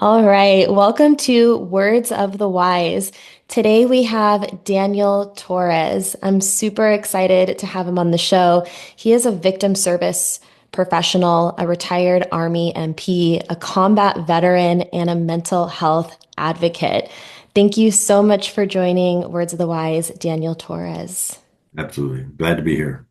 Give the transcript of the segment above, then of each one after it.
All right, welcome to Words of the Wise. Today we have Daniel Torrez. I'm super excited to have him on the show. He is a victim service professional, a retired Army MP, a combat veteran, and a mental health advocate. Thank you so much for joining Words of the Wise, Daniel Torrez. Absolutely. Glad to be here.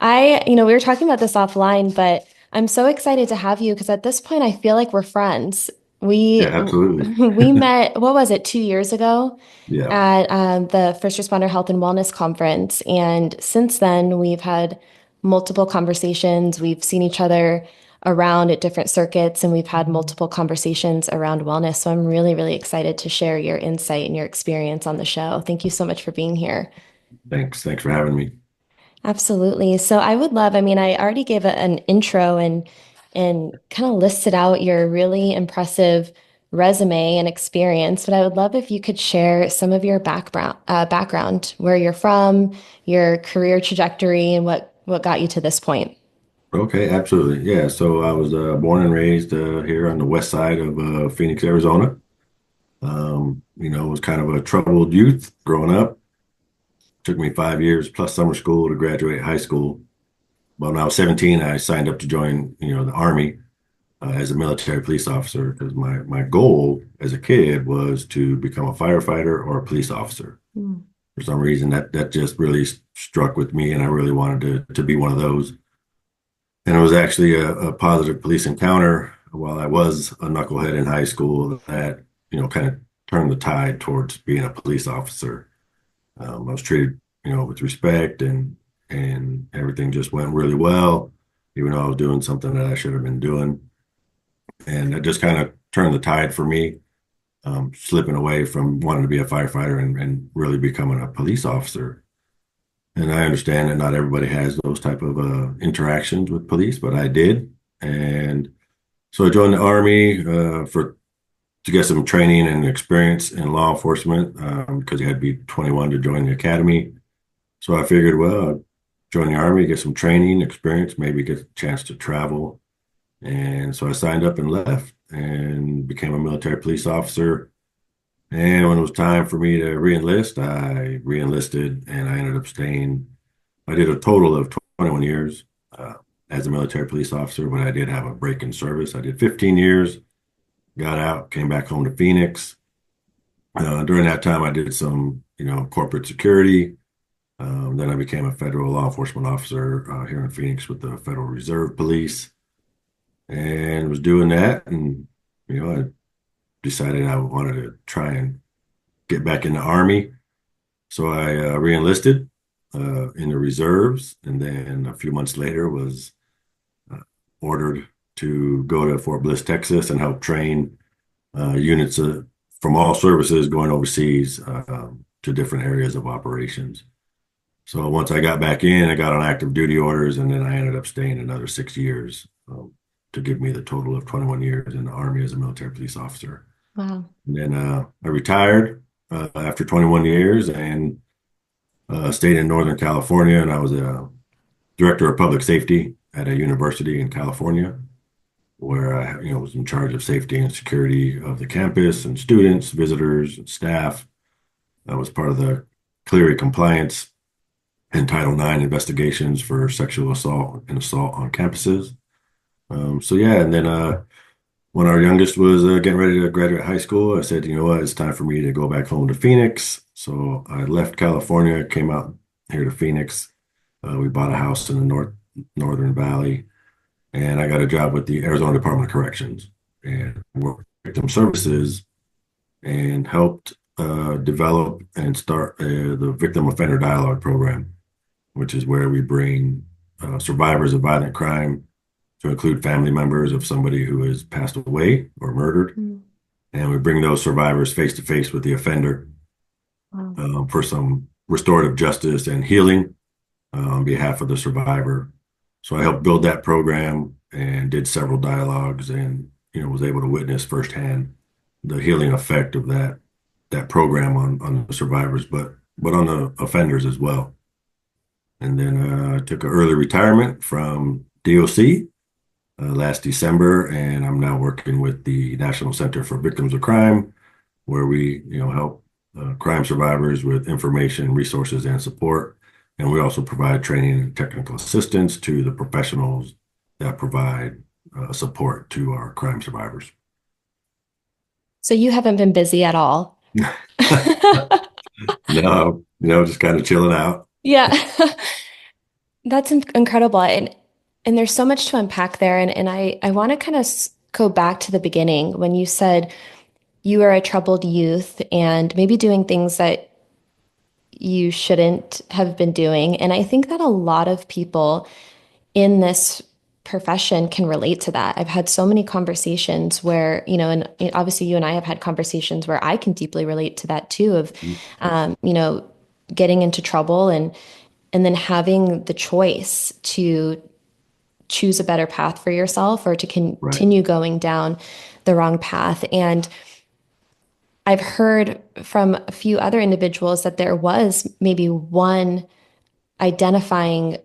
We were talking about this offline, but I'm so excited to have you because at this point I feel like we're friends. Yeah, We absolutely. we met, what was it, 2 years ago Yeah. at the First Responder Health and Wellness Conference. And since then, we've had multiple conversations. We've seen each other around at different circuits, and we've had multiple conversations around wellness. So I'm really, really excited to share your insight and your experience on the show. Thank you so much for being here. Thanks. Thanks for having me. Absolutely. So I would love, I already gave an intro and kind of listed out your really impressive resume and experience, but I would love if you could share some of your background, where you're from, your career trajectory, and what got you to this point. Okay, absolutely. Yeah, so I was born and raised here on the west side of Phoenix, Arizona. Was kind of a troubled youth growing up. Took me 5 years plus summer school to graduate high school. But when I was 17, I signed up to join, the Army as a military police officer because my goal as a kid was to become a firefighter or a police officer. Mm. For some reason, that just really struck with me, and I really wanted to be one of those. And it was actually a positive police encounter while I was a knucklehead in high school that, kind of turned the tide towards being a police officer. I was treated, with respect and everything just went really well, even though I was doing something that I should have been doing. And that just kind of turned the tide for me, slipping away from wanting to be a firefighter and really becoming a police officer. And I understand that not everybody has those type of interactions with police, but I did. And so I joined the Army for to get some training and experience in law enforcement because you had to be 21 to join the academy. So I figured, well, I'd join the Army, get some training, experience, maybe get a chance to travel. And so I signed up and left and became a military police officer. And when it was time for me to reenlist, I reenlisted and I ended up staying. I did a total of 21 years as a military police officer, but I did have a break in service. I did 15 years, got out, came back home to Phoenix. During that time, I did some, corporate security. Then I became a federal law enforcement officer here in Phoenix with the Federal Reserve Police and was doing that. And, I decided I wanted to try and get back in the Army. So I reenlisted in the reserves, and then a few months later was uh, ordered to go to Fort Bliss, Texas, and help train units from all services going overseas to different areas of operations. So once I got back in, I got on active duty orders, and then I ended up staying another 6 years to give me the total of 21 years in the Army as a military police officer. Wow. And then I retired after 21 years and stayed in Northern California, and I was a director of public safety at a university in California, where I, was in charge of safety and security of the campus and students, visitors, and staff. I was part of the Clery compliance and Title IX investigations for sexual assault and assault on campuses. So yeah, and then when our youngest was getting ready to graduate high school, I said, you know what, it's time for me to go back home to Phoenix. So I left California, came out here to Phoenix. We bought a house in the Northern Valley, and I got a job with the Arizona Department of Corrections and worked victim services and helped develop and start the Victim Offender Dialogue Program, which is where we bring survivors of violent crime to include family members of somebody who has passed away or murdered. Mm. And we bring those survivors face to face with the offender Wow. for some restorative justice and healing on behalf of the survivor. So I helped build that program and did several dialogues and, was able to witness firsthand the healing effect of that program on the survivors, but on the offenders as well. And then I took an early retirement from DOC last December, and I'm now working with the National Center for Victims of Crime, where we, help crime survivors with information, resources, and support. And we also provide training and technical assistance to the professionals that provide support to our crime survivors. So you haven't been busy at all. No, just kind of chilling out. Yeah. That's incredible. And there's so much to unpack there. And I want to kind of go back to the beginning when you said you were a troubled youth and maybe doing things that you shouldn't have been doing. And I think that a lot of people in this profession can relate to that. I've had so many conversations where, and obviously you and I have had conversations where I can deeply relate to that too, of, um, you know, getting into trouble and then having the choice to choose a better path for yourself or to Right. continue going down the wrong path. And I've heard from a few other individuals that there was maybe one identifying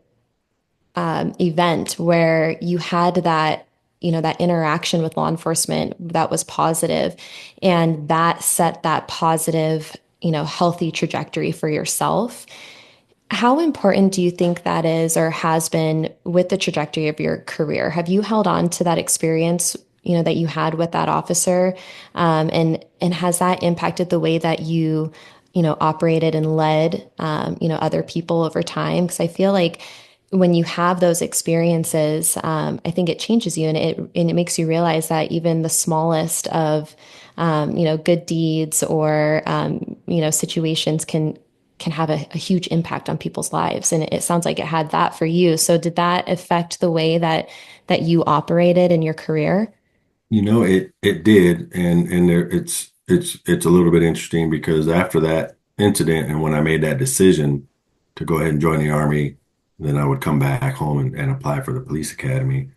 event where you had that interaction with law enforcement that was positive, and that set that positive, healthy trajectory for yourself. How important do you think that is or has been with the trajectory of your career? Have you held on to that experience, that you had with that officer? And has that impacted the way that you operated and led, other people over time? Because I feel like when you have those experiences, I think it changes you and it makes you realize that even the smallest of, good deeds or, situations can have a huge impact on people's lives. And it sounds like it had that for you. So did that affect the way that you operated in your career? It did, and it's a little bit interesting because after that incident, and when I made that decision to go ahead and join the Army, then I would come back home and apply for the police academy.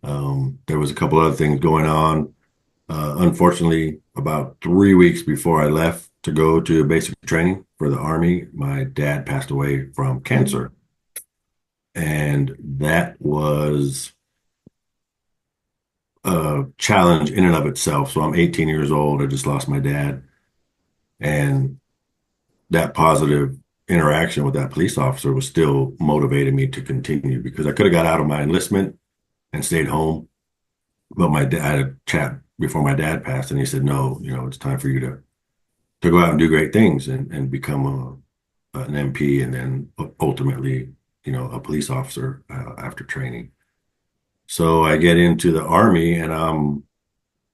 There was a couple other things going on. Unfortunately, about 3 weeks before I left to go to basic training for the Army, my dad passed away from cancer, and that was a challenge in and of itself. So I'm 18 years old. I just lost my dad. And that positive interaction with that police officer was still motivating me to continue because I could have got out of my enlistment and stayed home. But my dad, I had a chat before my dad passed, and he said, "No, it's time for you to go out and do great things and become an MP and then ultimately, a police officer after training." So I get into the Army, and I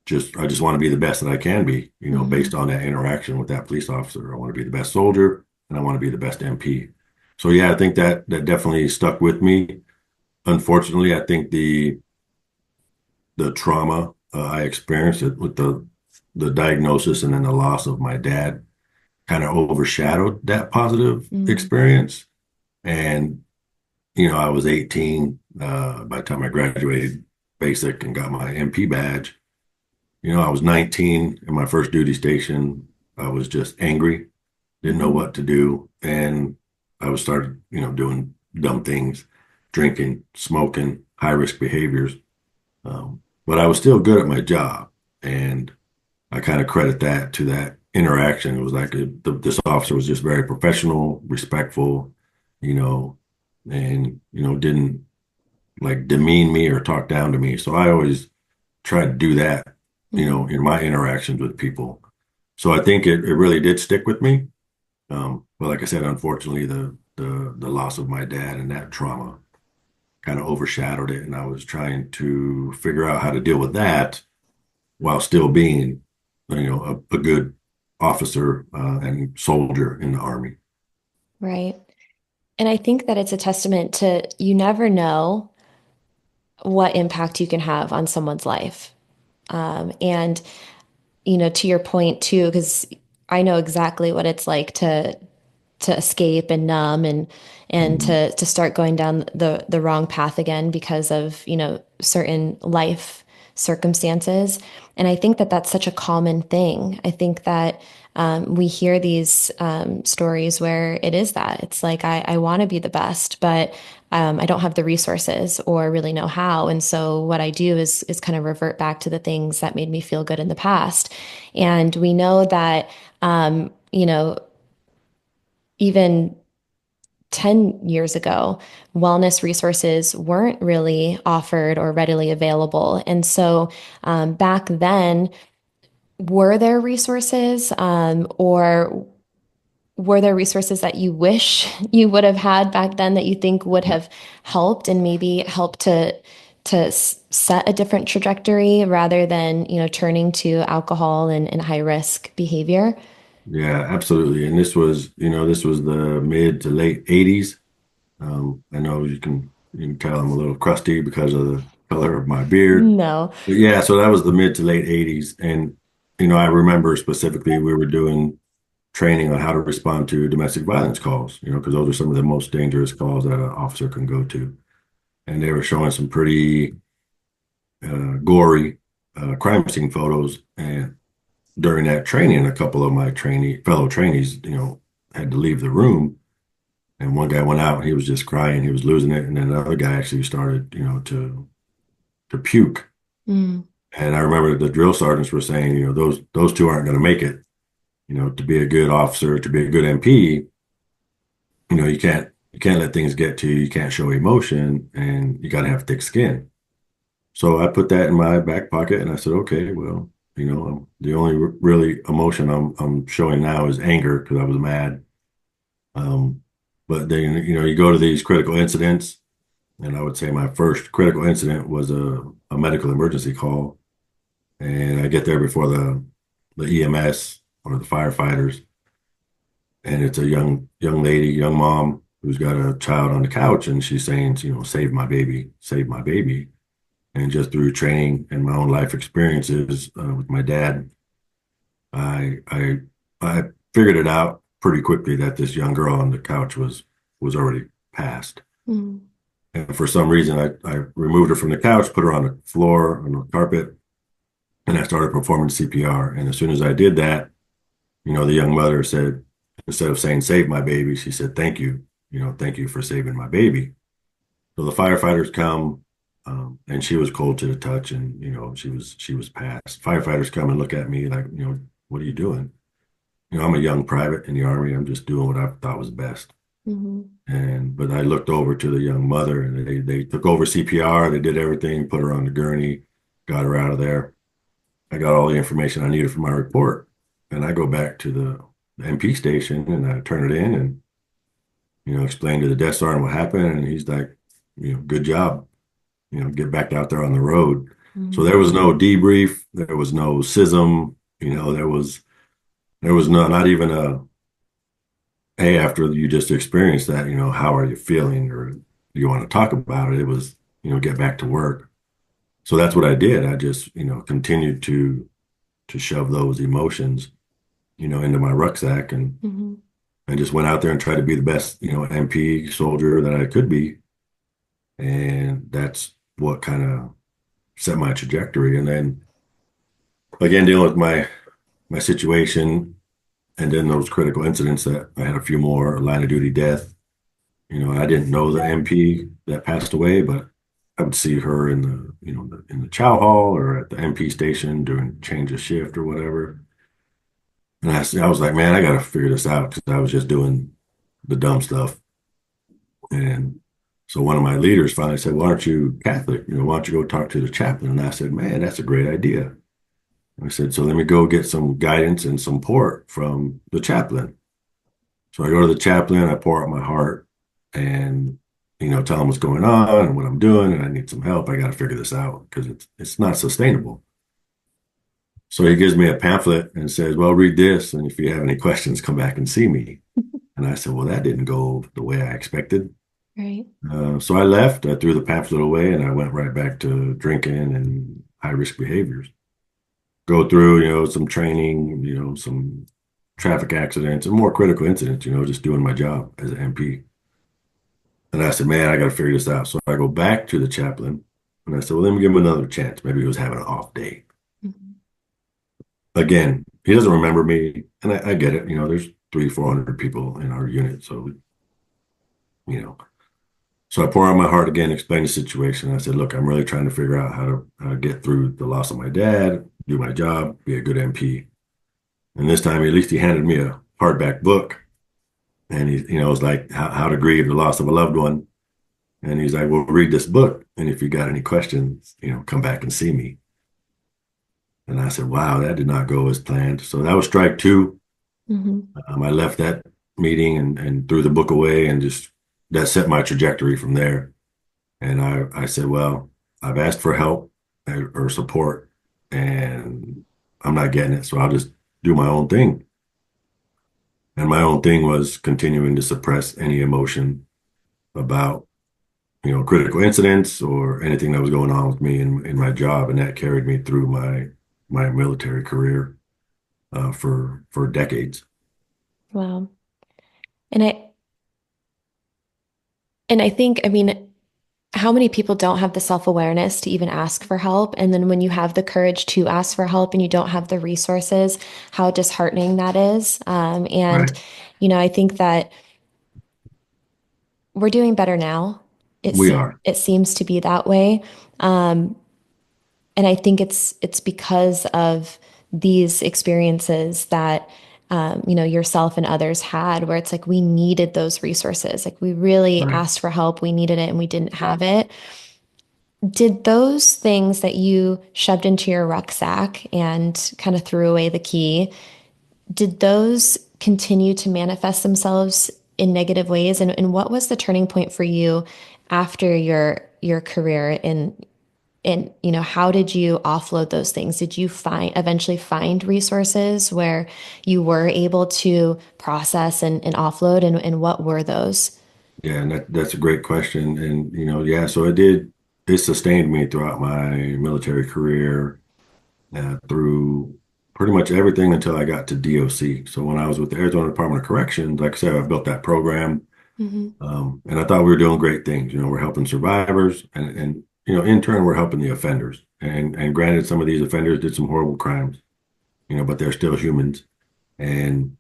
just want to be the best that I can be, based Mhm. on that interaction with that police officer. I want to be the best soldier and I want to be the best MP. So yeah, I think that definitely stuck with me. Unfortunately, I think the trauma I experienced it with the diagnosis and then the loss of my dad kind of overshadowed that positive Mm. experience. And I was 18 by the time I graduated basic and got my MP badge. I was 19 in my first duty station. I was just angry, didn't know Mhm. what to do, and I was started, doing dumb things, drinking, smoking, high risk behaviors. But I was still good at my job, and I kind of credit that to that interaction. It was like this officer was just very professional, respectful, you know, and didn't like demean me or talk down to me. So I always try to do that, Mhm. in my interactions with people. So I think it really did stick with me. But like I said, unfortunately, the loss of my dad and that trauma kind of overshadowed it, and I was trying to figure out how to deal with that while still being, a good officer and soldier in the Army. Right. And I think that it's a testament to you never know what impact you can have on someone's life. And to your point too, because I know exactly what it's like to escape and numb and Mhm. to start going down the wrong path again because of certain life circumstances. And I think that that's such a common thing. I think that we hear these stories where it is that it's like, I want to be the best, but I don't have the resources or really know how. And so what I do is kind of revert back to the things that made me feel good in the past. And we know that, even 10 years ago, wellness resources weren't really offered or readily available. And so back then, were there resources or were there resources that you wish you would have had back then that you think would have helped and maybe helped to set a different trajectory rather than, turning to alcohol and high risk behavior? Yeah, absolutely. And this was the mid to late 80s. I know you can tell I'm a little crusty because of the color of my beard. No. But yeah, so that was the mid to late 80s. And, I remember specifically we were doing training on how to respond to domestic violence calls, because those are some of the most dangerous calls that an officer can go to. And they were showing some pretty gory crime scene photos. And during that training, a couple of my fellow trainees, had to leave the room. And one guy went out and he was just crying, he was losing it. And then another guy actually started, to puke. Mm, And I remember the drill sergeants were saying, those two aren't going to make it. To be a good officer, to be a good MP, you can't let things get to you. You can't show emotion, and you got to have thick skin. So I put that in my back pocket, and I said, okay, well, the only really emotion I'm showing now is anger because I was mad. Um, but then you go to these critical incidents, and I would say my first critical incident was a medical emergency call, and I get there before the EMS or the firefighters, and it's a young lady, young mom who's got a child on the couch, and she's saying, save my baby. And just through training and my own life experiences with my dad, I figured it out pretty quickly that this young girl on the couch was already passed. mm, And for some reason, I removed her from the couch, put her on the floor on the carpet, and I started performing CPR. And as soon as I did that, the young mother said, instead of saying "save my baby," she said, "Thank you, thank you for saving my baby." So the firefighters come, and she was cold to the touch, and she was passed. Firefighters come and look at me like, what are you doing? I'm a young private in the Army. I'm just doing what I thought was best. mhm, But I looked over to the young mother, and they took over CPR. They did everything, put her on the gurney, got her out of there. I got all the information I needed for my report, and I go back to the MP station and I turn it in and explain to the desk sergeant what happened, and he's like, good job, get back out there on the road. So mhm, there was no debrief, there was no sism, there was not even a hey, after you just experienced that, how are you feeling, or do you want to talk about it? It was get back to work. So that's what I did. I just continued to shove those emotions into my rucksack, and mhm, I just went out there and tried to be the best MP soldier that I could be. And that's what kind of set my trajectory. And then again, dealing with my situation, and then those critical incidents, that I had a few more line of duty death. I didn't know the MP that passed away, but I would see her in in the chow hall or at the MP station during change of shift or whatever. And I was like, man, I got to figure this out because I was just doing the dumb stuff. And so one of my leaders finally said, "Why aren't you Catholic? Why don't you go talk to the chaplain?" And I said, "Man, that's a great idea." And I said, "So let me go get some guidance and support from the chaplain." So I go to the chaplain, I pour out my heart, and tell him what's going on and what I'm doing, and I need some help. I got to figure this out because it's not sustainable. So he gives me a pamphlet and says, "Well, read this, and if you have any questions, come back and see me." And I said, "Well, that didn't go the way I expected." right. So I left. I threw the pamphlet away, and I went right back to drinking and high risk behaviors. Go through, some training, some traffic accidents and more critical incidents. Just doing my job as an MP. And I said, man, I got to figure this out. So I go back to the chaplain And I said, well, let me give him another chance. Maybe he was having an off day. Mhm. Again, he doesn't remember me. And I get it. There's 400 people in our unit. So, you know, so I pour out my heart again, explain the situation. I said, look, I'm really trying to figure out how to get through the loss of my dad, do my job, be a good MP. And this time, at least he handed me a hardback book. And it was like how to grieve the loss of a loved one. And he's like, well, read this book. And if you got any questions, come back and see me. And I said, wow, that did not go as planned. So that was strike two. Mhm. I left that meeting and threw the book away and just that set my trajectory from there. And I said, well, I've asked for help or support and I'm not getting it. So I'll just do my own thing. And my own thing was continuing to suppress any emotion about, critical incidents or anything that was going on with me in my job. And that carried me through my military career for decades. Wow. And I think, I mean, how many people don't have the self-awareness to even ask for help? And then when you have the courage to ask for help and you don't have the resources, how disheartening that is. And, Right. I think that we're doing better now. We are. It seems to be that way. Um, and I think it's because of these experiences that yourself and others had, where it's like we needed those resources. Like we really Right. asked for help, we needed it, and we didn't have it. Did those things that you shoved into your rucksack and kind of threw away the key, did those continue to manifest themselves in negative ways? And what was the turning point for you after your career in, how did you offload those things? Did you eventually find resources where you were able to process and offload? And what were those? Yeah, and that's a great question. And yeah, so it sustained me throughout my military career, through pretty much everything until I got to DOC. So when I was with the Arizona Department of Corrections, like I said, I built that program. Hmm. And I thought we were doing great things. We're helping survivors and in turn, we're helping the offenders. And granted, some of these offenders did some horrible crimes, but they're still humans. And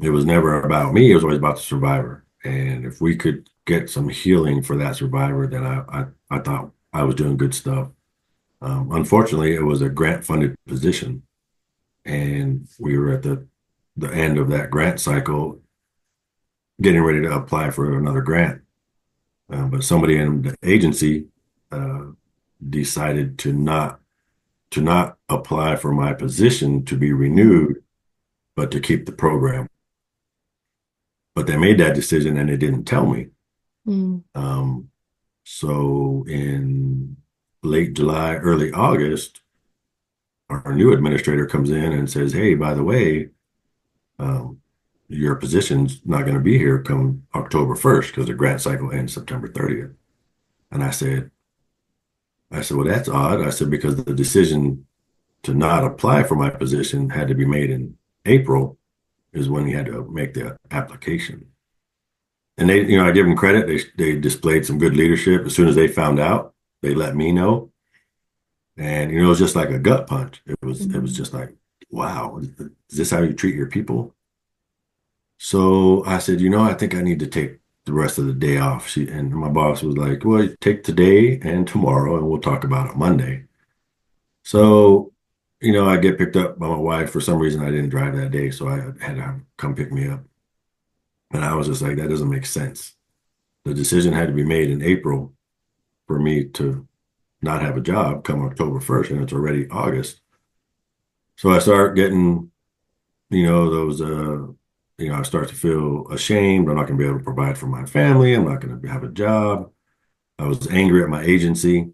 it was never about me. It was always about the survivor. And if we could get some healing for that survivor, then I thought I was doing good stuff. Unfortunately, it was a grant funded position, and we were at the end of that grant cycle, getting ready to apply for another grant. But somebody in the agency uh, decided to not apply for my position to be renewed, but to keep the program. But they made that decision and they didn't tell me. Mm-hmm. Um, so in late July, early August, our new administrator comes in and says, "Hey, by the way, um, your position's not going to be here come October 1st because the grant cycle ends September 30th." And I said, well, that's odd. I said, because the decision to not apply for my position had to be made in April is when he had to make the application. And I give them credit. They displayed some good leadership. As soon as they found out, they let me know. And it was just like a gut punch. It was just like, wow, is this how you treat your people? So I said, I think I need to take the rest of the day off. And my boss was like, well, take today and tomorrow, and we'll talk about it Monday. So, I get picked up by my wife. For some reason, I didn't drive that day, so I had to have come pick me up. And I was just like, that doesn't make sense. The decision had to be made in April for me to not have a job come October 1st, and it's already August. So I start getting, those, I start to feel ashamed. I'm not going to be able to provide for my family. I'm not going to have a job. I was angry at my agency,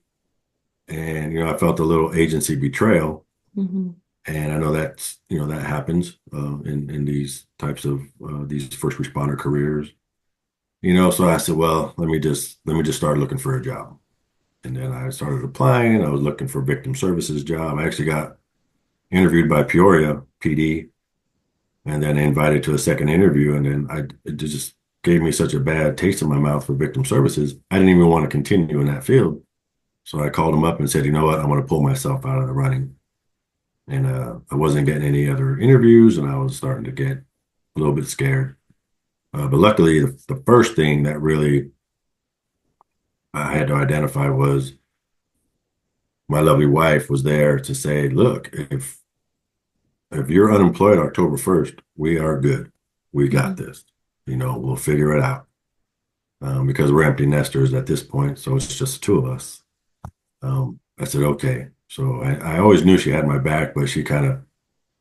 and, I felt a little agency betrayal. Mm-hmm. And I know that happens in these types of these first responder careers. So I said, well, let me just start looking for a job. And then I started applying. I was looking for victim services job. I actually got interviewed by Peoria PD, and then invited to a second interview. And then it just gave me such a bad taste in my mouth for victim services. I didn't even want to continue in that field. So I called him up and said, you know what, I'm going to pull myself out of the running. And I wasn't getting any other interviews, and I was starting to get a little bit scared. But luckily, the first thing that really I had to identify was my lovely wife was there to say, look, if you're unemployed October 1st, we are good. We got Mhm. this. We'll figure it out. Because we're empty nesters at this point, so it's just the two of us. I said, okay. So I always knew she had my back, but she kind of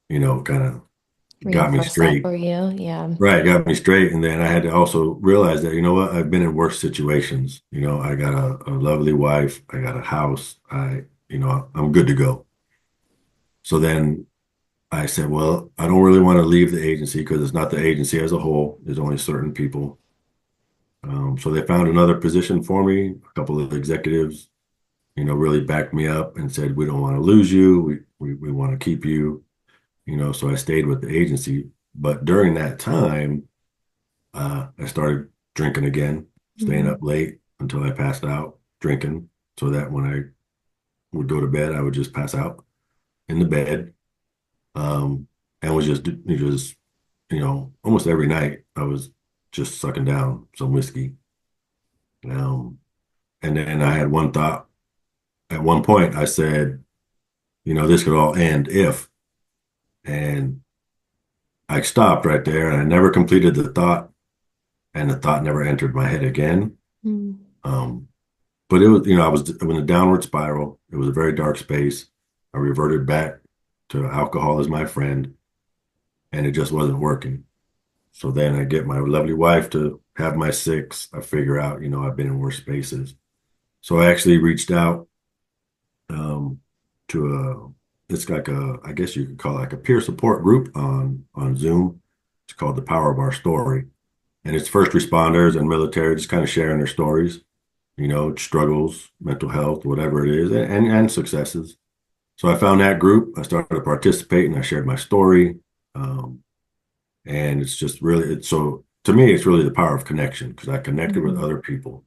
got me Reinforce that straight. for you. Yeah. Right, got me straight. And then I had to also realize that, you know what, I've been in worse situations. I got a lovely wife, I got a house, I'm good to go. So then I said, well, I don't really want to leave the agency because it's not the agency as a whole. There's only certain people. So they found another position for me. A couple of executives, really backed me up and said, we don't want to lose you. We want to keep you, so I stayed with the agency. But during that time, I started drinking again, staying up Mhm. late until I passed out, drinking, so that when I would go to bed, I would just pass out in the bed. And was just, almost every night I was just sucking down some whiskey. Um, and then I had one thought at one point, I said, this could all end if, and I stopped right there and I never completed the thought, and the thought never entered my head again. Mhm. Um, but it was, I was in a downward spiral. It was a very dark space. I reverted back to alcohol as my friend, and it just wasn't working. So then I get my lovely wife to have my six. I figure out, I've been in worse spaces. So I actually reached out um, to it's like I guess you could call it like a peer support group on Zoom. It's called The Power of Our Story. And it's first responders and military just kind of sharing their stories, struggles, mental health, whatever it is, and successes. So I found that group. I started to participate and I shared my story. Um, and it's just really, it's so to me, it's really the power of connection because I connected with Mhm. other people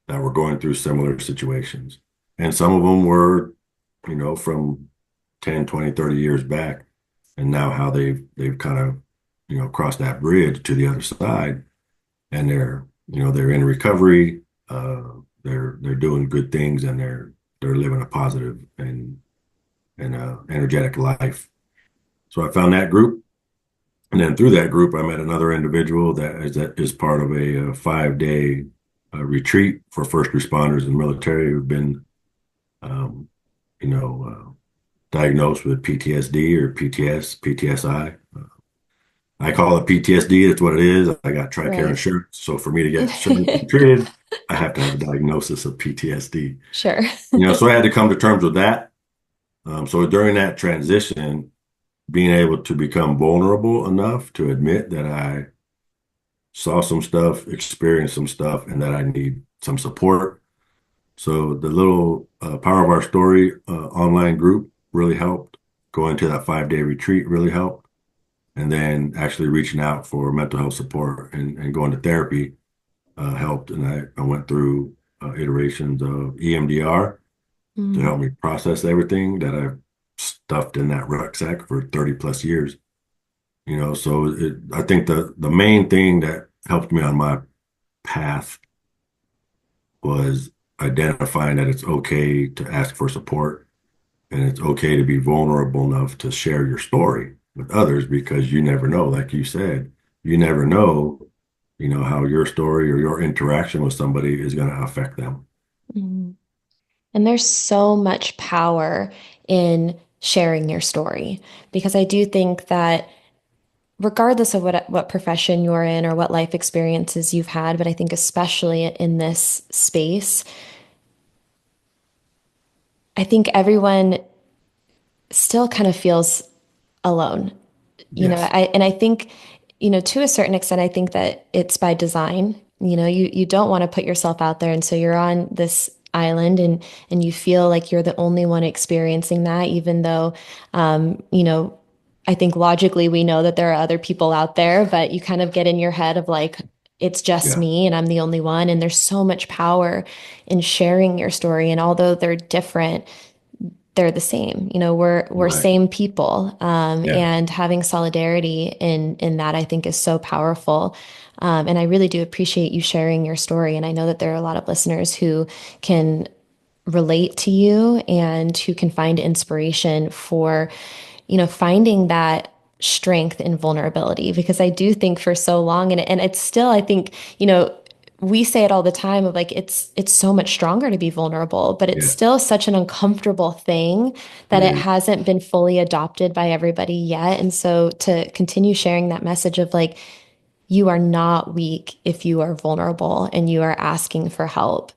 that were going through similar situations. And some of them were, from 10, 20, 30 years back. And now how they've kind of, crossed that bridge to the other side and they're in recovery. They're doing good things and they're living a positive and energetic life. So I found that group, and then through that group, I met another individual that is part of a 5-day retreat for first responders and military who've been, um, you know, diagnosed with PTSD or PTSI. I call it PTSD. That's what it is. I got TRICARE Right. insurance. So for me to get insurance and treated, I have to have a diagnosis of PTSD. Sure. So I had to come to terms with that. So during that transition, being able to become vulnerable enough to admit that I saw some stuff, experienced some stuff, and that I need some support. So the little Power of Our Story online group really helped. Going to that 5-day retreat really helped. And then actually reaching out for mental health support and going to therapy helped. And I went through iterations of EMDR to Mm. help me process everything that I've stuffed in that rucksack for 30 plus years. So I think the main thing that helped me on my path was identifying that it's okay to ask for support and it's okay to be vulnerable enough to share your story with others because you never know, like you said, you never know, how your story or your interaction with somebody is going to affect them. Mm. And there's so much power in sharing your story because I do think that regardless of what profession you're in or what life experiences you've had, but I think especially in this space, I think everyone still kind of feels alone. Yes. I think, to a certain extent, I think that it's by design. You don't want to put yourself out there, and so you're on this island and you feel like you're the only one experiencing that, even though I think logically we know that there are other people out there, but you kind of get in your head of like, it's just Yeah. me and I'm the only one. And there's so much power in sharing your story. And although they're different, they're the same. We're Right. same people. Yeah. And having solidarity in that I think is so powerful. And I really do appreciate you sharing your story. And I know that there are a lot of listeners who can relate to you and who can find inspiration for, finding that strength in vulnerability. Because I do think for so long, and it's still, I think, we say it all the time of like it's so much stronger to be vulnerable, but it's Yeah. still such an uncomfortable thing that It it is. hasn't been fully adopted by everybody yet. And so to continue sharing that message of like, you are not weak if you are vulnerable and you are asking for help.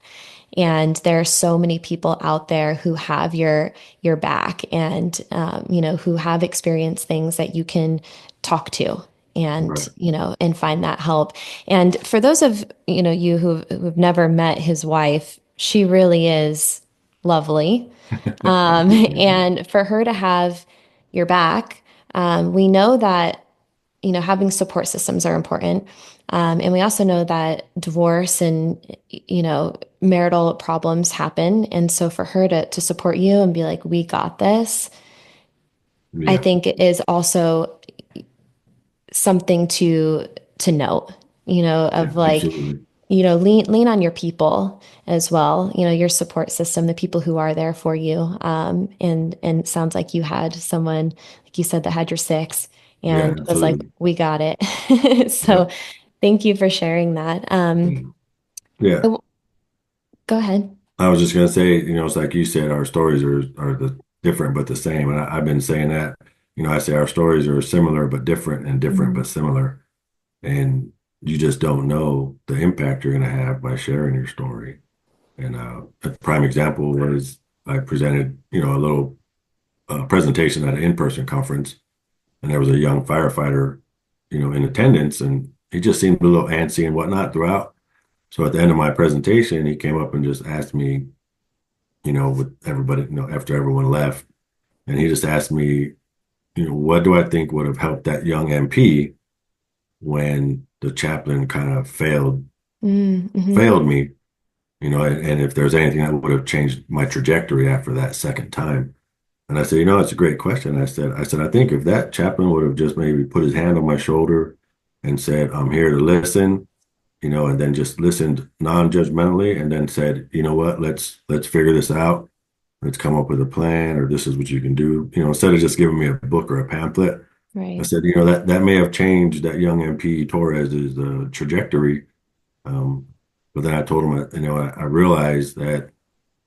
And there are so many people out there who have your back and who have experienced things that you can talk to and Right. and find that help. And for those of you who've never met his wife, she really is lovely. I appreciate that. And for her to have your back, we know that having support systems are important. And we also know that divorce and, marital problems happen. And so for her to support you and be like, we got this, I Yeah. think it is also something to note, Yeah. of like, Absolutely. lean on your people as well, your support system, the people who are there for you. And it sounds like you had someone, like you said, that had your six Yeah. and was like, Absolutely. we got it. Yeah. So thank you for sharing that. Yeah. Yeah. Oh, go ahead. I was just gonna say, it's like you said, our stories are the different but the same. And I've been saying that, I say our stories are similar but different and different Mhm. but similar. And you just don't know the impact you're gonna have by sharing your story. And a prime example was I presented, a little presentation at an in-person conference, and there was a young firefighter, in attendance, and he just seemed a little antsy and whatnot throughout. So at the end of my presentation, he came up and just asked me, with everybody, after everyone left, and he just asked me, what do I think would have helped that young MP when the chaplain kind of Mm-hmm. failed me, and if there's anything that would have changed my trajectory after that second time. And I said, it's a great question. I said, I think if that chaplain would have just maybe put his hand on my shoulder and said, I'm here to listen, and then just listened non-judgmentally and then said, you know what, let's figure this out. Let's come up with a plan, or this is what you can do. Instead of just giving me a book or a pamphlet, I Right. said, that may have changed that young MP Torres's trajectory. Um, but then I told him, I realized that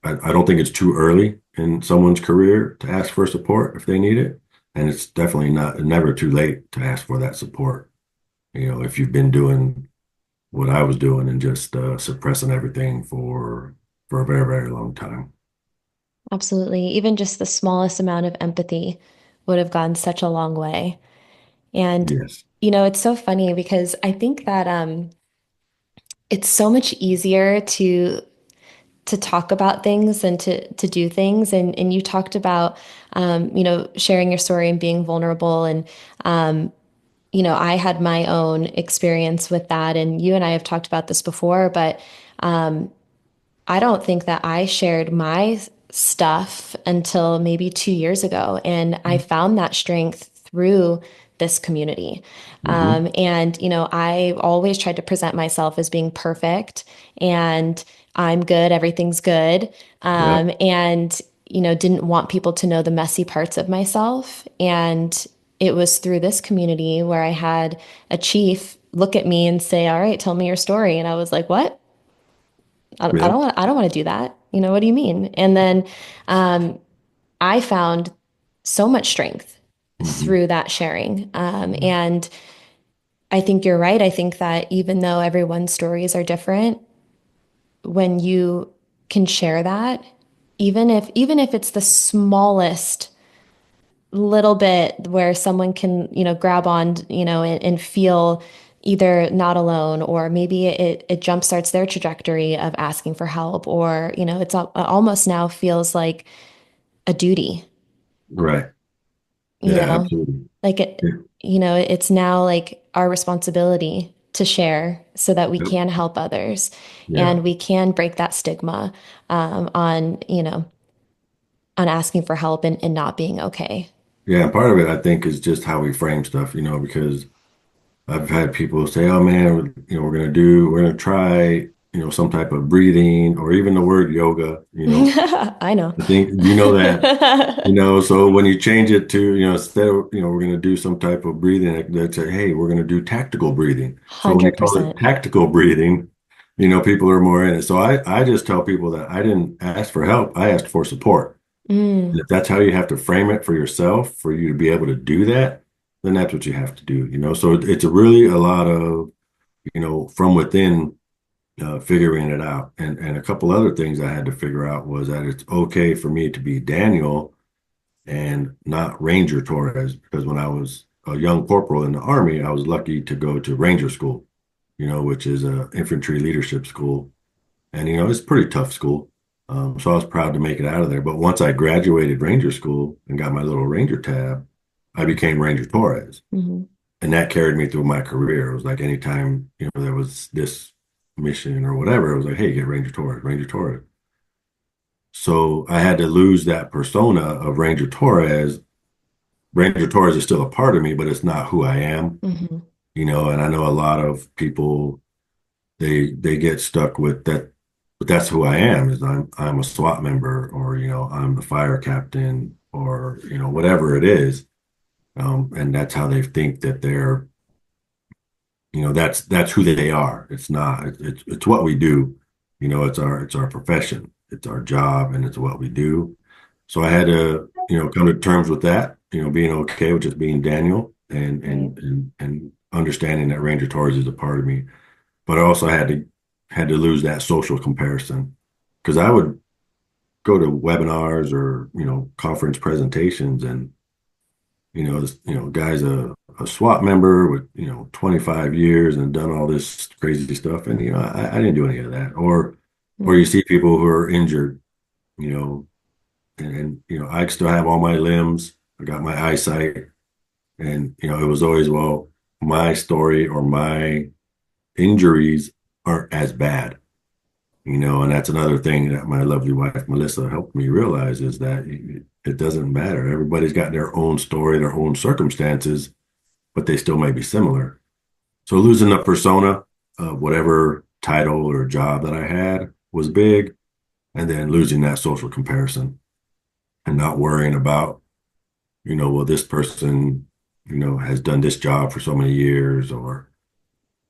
I don't think it's too early in someone's career to ask for support if they need it. And it's definitely never too late to ask for that support. If you've been doing what I was doing and just suppressing everything for a very, very long time. Absolutely. Even just the smallest amount of empathy would have gone such a long way. And, Yes. it's so funny because I think that it's so much easier to talk about things and to do things. And you talked about sharing your story and being vulnerable. And I had my own experience with that. And you and I have talked about this before, but I don't think that I shared my stuff until maybe 2 years ago. And I found that strength through this community. Hmm. I always tried to present myself as being perfect and I'm good, everything's good. Yeah. Didn't want people to know the messy parts of myself. And it was through this community where I had a chief look at me and say, all right, tell me your story. And I was like, what? Yeah. I don't want to do that. What do you mean? And then um, I found so much strength Hmm. through that sharing. And I think you're right. I think that even though everyone's stories are different, when you can share that, even if it's the smallest little bit where someone can, grab on, and feel either not alone, or maybe it jumpstarts their trajectory of asking for help, or, almost now feels like a duty, Right. you Yeah, know, absolutely. like it, Yeah. it's now like our responsibility. to share so that we Yep. can help others Yeah. and we can break that stigma on, on asking for help and not being okay. Yeah. And part of it, I think, is just how we frame stuff, because I've had people say, "Oh man, we're gonna try, some type of breathing or even the word yoga." I know. I think you know that, so when you change it to, instead of, we're gonna do some type of breathing, they say, "Hey, we're gonna do tactical breathing." So when you call it 100%. tactical breathing, people are more in it. So I just tell people that I didn't ask for help, I asked for support. And Mm, if that's how you have to frame it for yourself, for you to be able to do that, then that's what you have to do, So it's really a lot of, from within, figuring it out. And a couple other things I had to figure out was that it's okay for me to be Daniel and not Ranger Torres, because when I was a young corporal in the Army, I was lucky to go to Ranger School, which is a infantry leadership school. And, it's a pretty tough school. So I was proud to make it out of there. But once I graduated Ranger School and got my little Ranger tab, I became Ranger Torres. mhm. And that carried me through my career. It was like anytime, there was this mission or whatever, it was like, hey, get Ranger Torres, Ranger Torres. So I had to lose that persona of Ranger Torres. Ranger Torres is still a part of me, but it's not who I am, Mhm. and I know a lot of people, they get stuck with that, but that's who I am, is I'm a SWAT member, or I'm the fire captain, or whatever it is. And that's how they think that they're, that's who they are. It's not. It's what we do. It's our profession. It's our job, and it's what we do. So I had to, come to terms with that. Being okay with just being Daniel, and Right. understanding that Ranger Torres is a part of me. But I also had to lose that social comparison, because I would go to webinars or conference presentations, and this guy's a SWAT member with 25 years and done all this crazy stuff, and I didn't do any of that. Or you Mm, see people who are injured, you know and I still have all my limbs, I got my eyesight, and it was always, well, my story or my injuries aren't as bad. And that's another thing that my lovely wife Melissa helped me realize, is that it doesn't matter. Everybody's got their own story, their own circumstances, but they still may be similar. So losing the persona of whatever title or job that I had was big, and then losing that social comparison and not worrying about, well, this person, has done this job for so many years, or,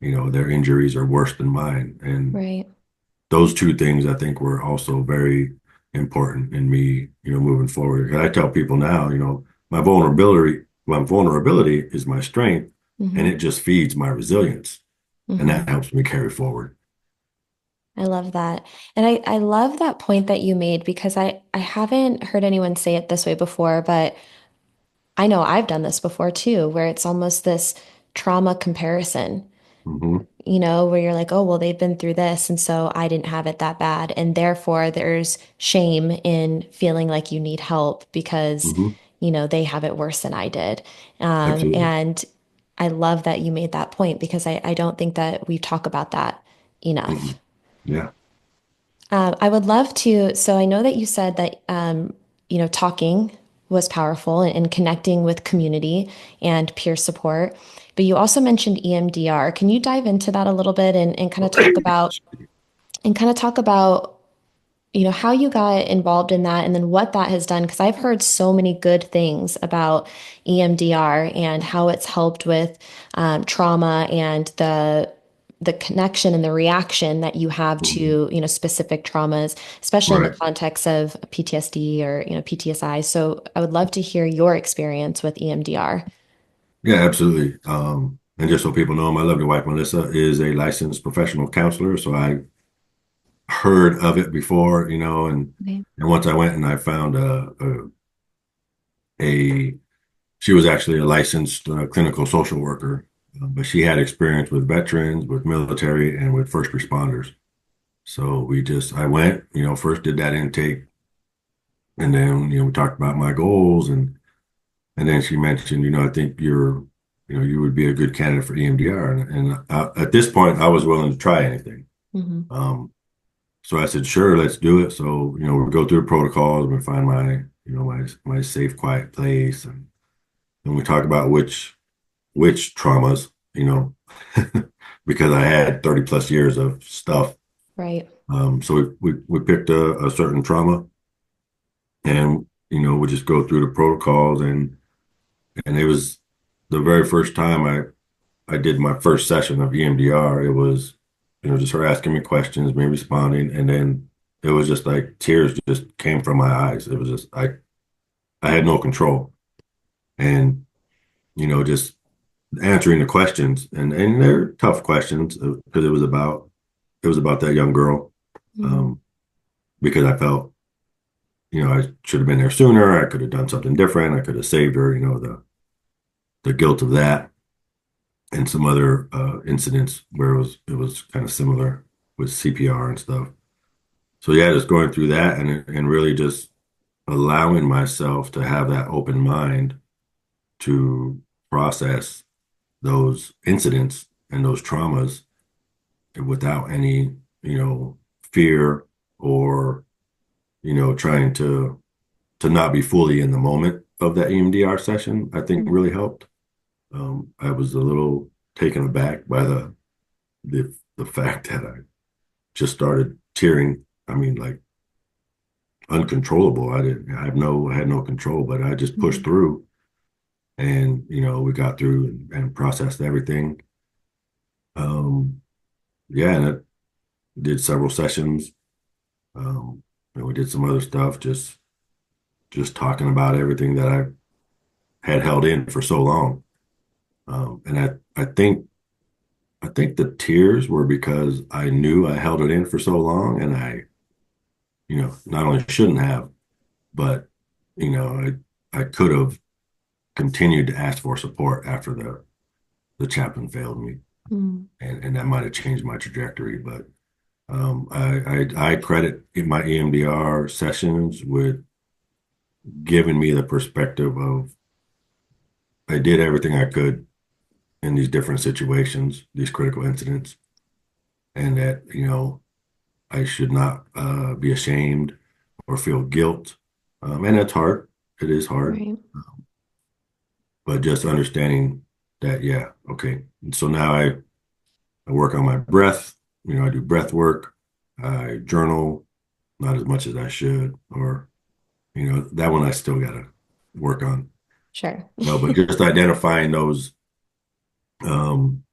their injuries are worse than mine. And right. those two things I think were also very important in me, moving forward. And I tell people now, my vulnerability is my strength, and Hmm. it just feeds my resilience, and Hmm. that helps me carry forward. I love that. And I love that point that you made because I haven't heard anyone say it this way before, but I know I've done this before too, where it's almost this trauma comparison, Hmm. where you're like, oh, well, they've been through this, and so I didn't have it that bad. And therefore, there's shame in feeling like you need help because, Hmm. they have it worse than I did. Absolutely. And I love that you made that point because I don't think that we talk about that Hmm. enough. Yeah. I would love to. So I know that you said that, talking was powerful and connecting with community and peer support, but you also mentioned EMDR. Can you dive into that a little bit and kind of talk about how you got involved in that and then what that has done? Because I've heard so many good things about EMDR and how it's helped with trauma and the connection and the reaction that you have Mhm. to, specific traumas, especially in the Right. context of PTSD or, PTSI. So I would love to hear your experience with EMDR. Yeah, absolutely. And just so people know, my lovely wife Melissa is a licensed professional counselor, so I heard of it before, Okay. and once I went and I found a she was actually a licensed clinical social worker, but she had experience with veterans, with military, and with first responders. So I went, first did that intake, and then we talked about my goals, and then she mentioned, I think you would be a good candidate for EMDR. And at this point, I was willing to try anything. Hmm. Um, so I said, sure, let's do it. So, we go through the protocols, we find my safe, quiet place, and we talk about which traumas, because I had 30 plus years of stuff. Right. So we picked a certain trauma, and we just go through the protocols, and it was the very first time I did my first session of EMDR. It was, just her asking me questions, me responding, and then it was just like tears just came from my eyes. It was just I had no control, and just answering the questions, and they're tough questions because it was about that young girl, Hmm. um, because I felt I should have been there sooner. I could have done something different. I could have saved her. The guilt of that, and some other incidents where it was kind of similar with CPR and stuff. So yeah, just going through that, and really just allowing myself to have that open mind to process those incidents and those traumas without any, fear, or, trying to not be fully in the moment of that EMDR session, I think really helped. I was a little taken aback by the fact that I just started tearing. I mean, like, uncontrollable. I had no control, but I just pushed Hmm. through, and we got through and processed everything. Um, yeah, and I did several sessions. And we did some other stuff, just talking about everything that I had held in for so long. And I think the tears were because I knew I held it in for so long, and I, not only shouldn't have, but I could have continued to ask for support after the chaplain failed me, Hmm. and that might have changed my trajectory. But I credit my EMDR sessions with giving me the perspective of I did everything I could in these different situations, these critical incidents, and that I should not be ashamed or feel guilt. And that's hard. It is hard, Right. but just understanding that, yeah, okay. And so now I work on my breath. I do breath work. I journal, not as much as I should, or that one I still gotta work on. Sure. No, but just identifying um,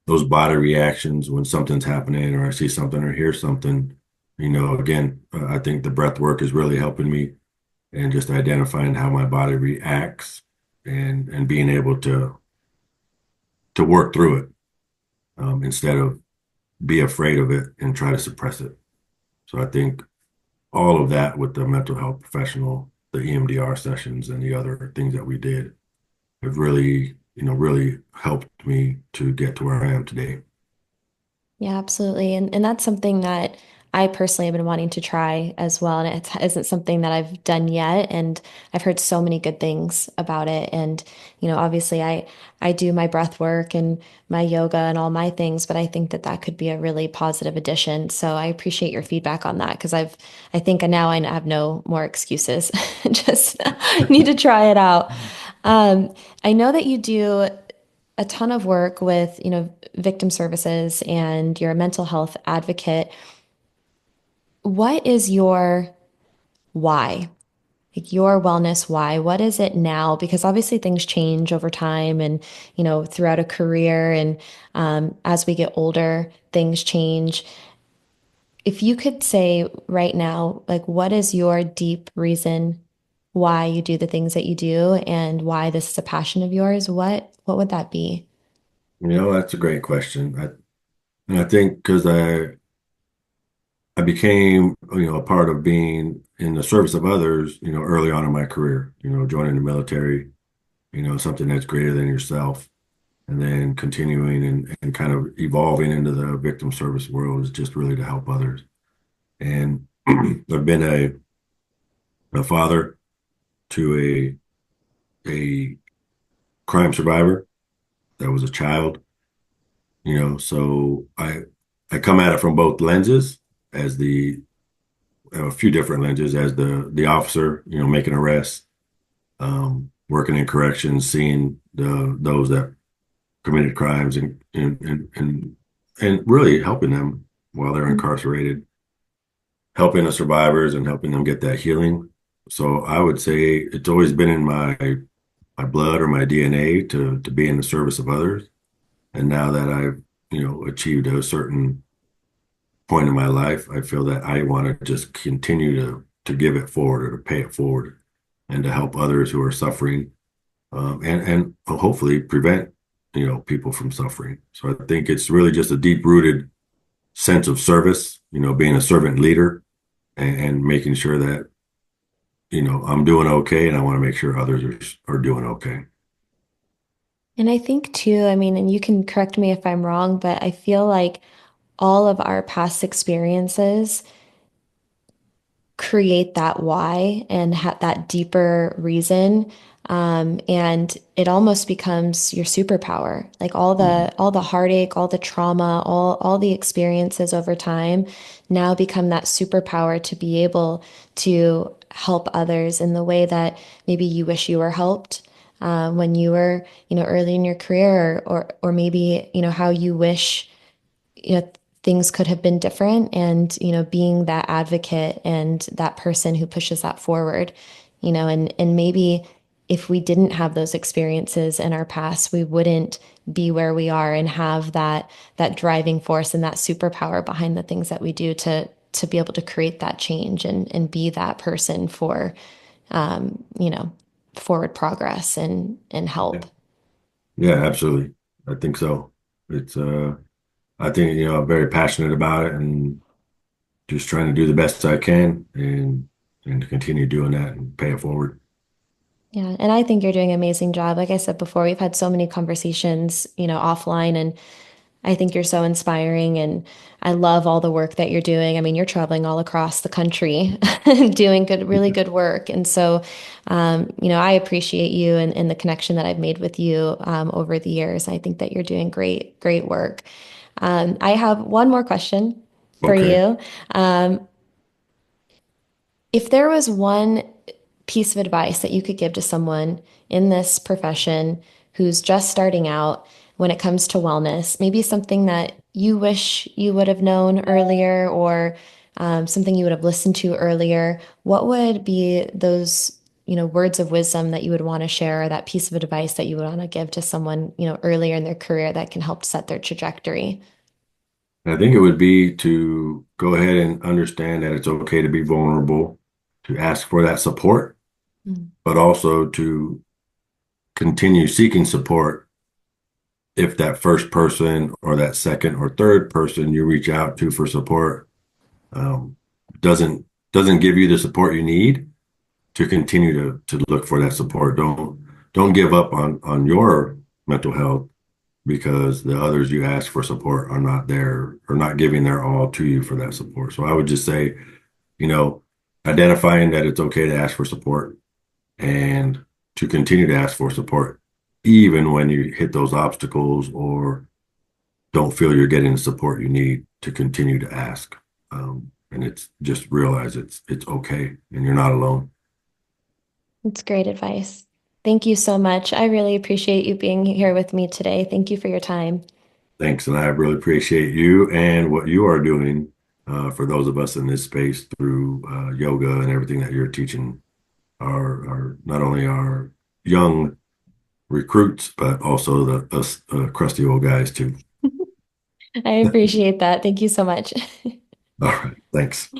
those body reactions when something's happening, or I see something or hear something. Again, I think the breath work is really helping me, and just identifying how my body reacts, and being able to work through it, instead of be afraid of it and try to suppress it. So I think all of that with the mental health professional, the EMDR sessions, and the other things that we did have really helped me to get to where I am today. Yeah, absolutely. And that's something that I personally have been wanting to try as well. And it isn't something that I've done yet. And I've heard so many good things about it. And, obviously I do my breath work and my yoga and all my things, but I think that that could be a really positive addition. So I appreciate your feedback on that because I think now I have no more excuses. Just need to try it out. Um, I know that you do a ton of work with, victim services and you're a mental health advocate. What is your why? Like your wellness why? What is it now? Because obviously things change over time and, throughout a career and as we get older, things change. If you could say right now, like what is your deep reason why you do the things that you do and why this is a passion of yours, what would that be? That's a great question. And I think because I became, a part of being in the service of others, early on in my career, joining the military, something that's greater than yourself, and then continuing and kind of evolving into the victim service world is just really to help others. And I've been a father to a crime survivor that was a child, so I come at it from both lenses as the a few different lenses as the officer, making arrests, working in corrections, seeing those that committed crimes and really helping them while they're incarcerated, helping the survivors and helping them get that healing. So I would say it's always been in my blood or my DNA to be in the service of others. And now that I've, achieved a certain point in my life, I feel that I want to just continue to give it forward or to pay it forward and to help others who are suffering, and hopefully prevent, people from suffering. So I think it's really just a deep rooted sense of service, being a servant leader and making sure that, I'm doing okay, and I want to make sure others are doing okay. And I think too, I mean, and you can correct me if I'm wrong, but I feel like all of our past experiences create that why and have that deeper reason. And it almost becomes your superpower. Like all the heartache, all the trauma, all the experiences over time now become that superpower to be able to help others in the way that maybe you wish you were helped. When you were, early in your career, or maybe, how you wish things could have been different, and being that advocate and that person who pushes that forward, and maybe if we didn't have those experiences in our past, we wouldn't be where we are and have that driving force and that superpower behind the things that we do to be able to create that change and be that person for you know forward progress and Yeah, help. yeah, absolutely. I think so. It's I think, I'm very passionate about it and just trying to do the best I can and to continue doing that and pay it forward. Yeah, and I think you're doing an amazing job. Like I said before, we've had so many conversations, offline, and I think you're so inspiring, and I love all the work that you're doing. I mean, you're traveling all across the country doing good, really good work. And so, I appreciate you and the connection that I've made with you over the years. I think that you're doing great, great work. I have one more question for Okay. you. Um, if there was one piece of advice that you could give to someone in this profession who's just starting out when it comes to wellness, maybe something that you wish you would have known earlier, or something you would have listened to earlier, what would be those, words of wisdom that you would want to share, or that piece of advice that you would want to give to someone, earlier in their career that can help set their trajectory? I think it would be to go ahead and understand that it's okay to be vulnerable, to ask for that support, Mm. but also to continue seeking support if that first person or that second or third person you reach out to for support, um, doesn't doesn't give you the support you need to continue to look for that support. Don't give up on your mental health because the others you ask for support are not there or not giving their all to you for that support. So I would just say, you know, identifying that it's okay to ask for support and to continue to ask for support, even when you hit those obstacles or don't feel you're getting the support you need to continue to ask. And it's just realize it's okay and you're not alone. It's great advice. Thank you so much. I really appreciate you being here with me today. Thank you for your time. Thanks, and I really appreciate you and what you are doing for those of us in this space through yoga and everything that you're teaching our not only our young recruits but also the us crusty old guys too. I appreciate that. Thank you so much. All right, thanks.